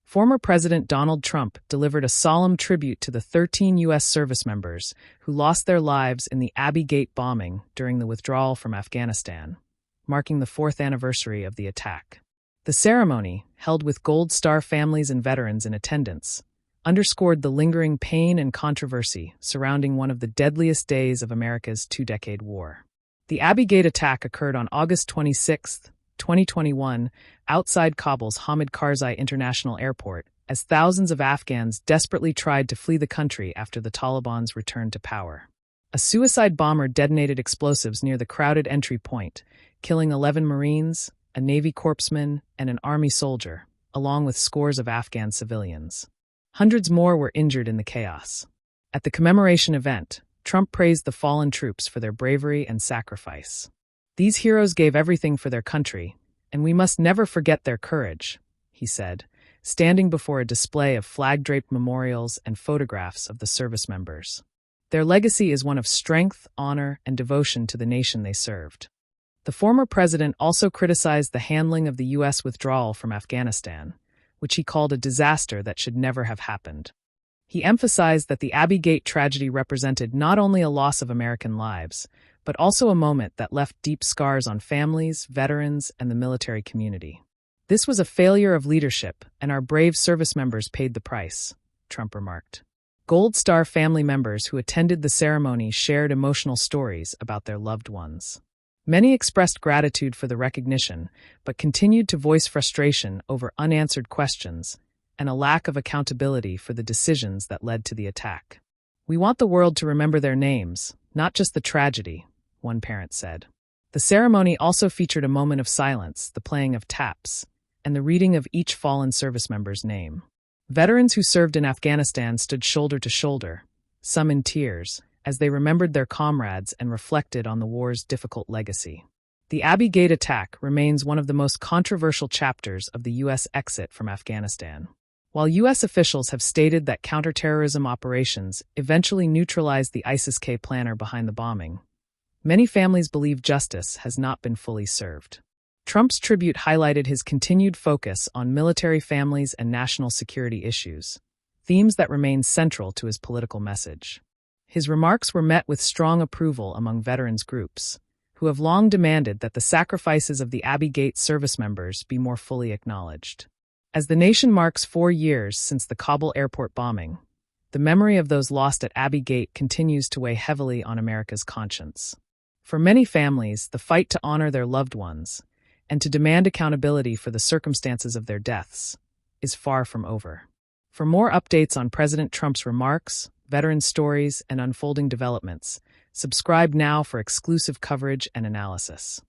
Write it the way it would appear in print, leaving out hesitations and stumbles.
Former President Donald Trump delivered a solemn tribute to the 13 U.S. service members who lost their lives in the Abbey Gate bombing during the withdrawal from Afghanistan, marking the 4th anniversary of the attack. The ceremony, held with Gold Star families and veterans in attendance, underscored the lingering pain and controversy surrounding one of the deadliest days of America's two-decade war. The Abbey Gate attack occurred on August 26, 2021, outside Kabul's Hamid Karzai International Airport, as thousands of Afghans desperately tried to flee the country after the Taliban's return to power. A suicide bomber detonated explosives near the crowded entry point, killing 11 Marines, a Navy corpsman, and an Army soldier, along with scores of Afghan civilians. Hundreds more were injured in the chaos. At the commemoration event, Trump praised the fallen troops for their bravery and sacrifice. "These heroes gave everything for their country, and we must never forget their courage," he said, standing before a display of flag-draped memorials and photographs of the service members. Their legacy is one of strength, honor, and devotion to the nation they served. The former president also criticized the handling of the U.S. withdrawal from Afghanistan, which he called a disaster that should never have happened. He emphasized that the Abbey Gate tragedy represented not only a loss of American lives, but also a moment that left deep scars on families, veterans, and the military community. "This was a failure of leadership, and our brave service members paid the price," Trump remarked. Gold Star family members who attended the ceremony shared emotional stories about their loved ones. Many expressed gratitude for the recognition, but continued to voice frustration over unanswered questions and a lack of accountability for the decisions that led to the attack. "We want the world to remember their names, not just the tragedy," one parent said. The ceremony also featured a moment of silence, the playing of taps, and the reading of each fallen service member's name. Veterans who served in Afghanistan stood shoulder to shoulder, some in tears, as they remembered their comrades and reflected on the war's difficult legacy. The Abbey Gate attack remains one of the most controversial chapters of the U.S. exit from Afghanistan. While U.S. officials have stated that counterterrorism operations eventually neutralized the ISIS-K planner behind the bombing, many families believe justice has not been fully served. Trump's tribute highlighted his continued focus on military families and national security issues, themes that remain central to his political message. His remarks were met with strong approval among veterans groups, who have long demanded that the sacrifices of the Abbey Gate service members be more fully acknowledged. As the nation marks 4 years since the Kabul airport bombing, the memory of those lost at Abbey Gate continues to weigh heavily on America's conscience. For many families, the fight to honor their loved ones and to demand accountability for the circumstances of their deaths is far from over. For more updates on President Trump's remarks, veteran stories, and unfolding developments, subscribe now for exclusive coverage and analysis.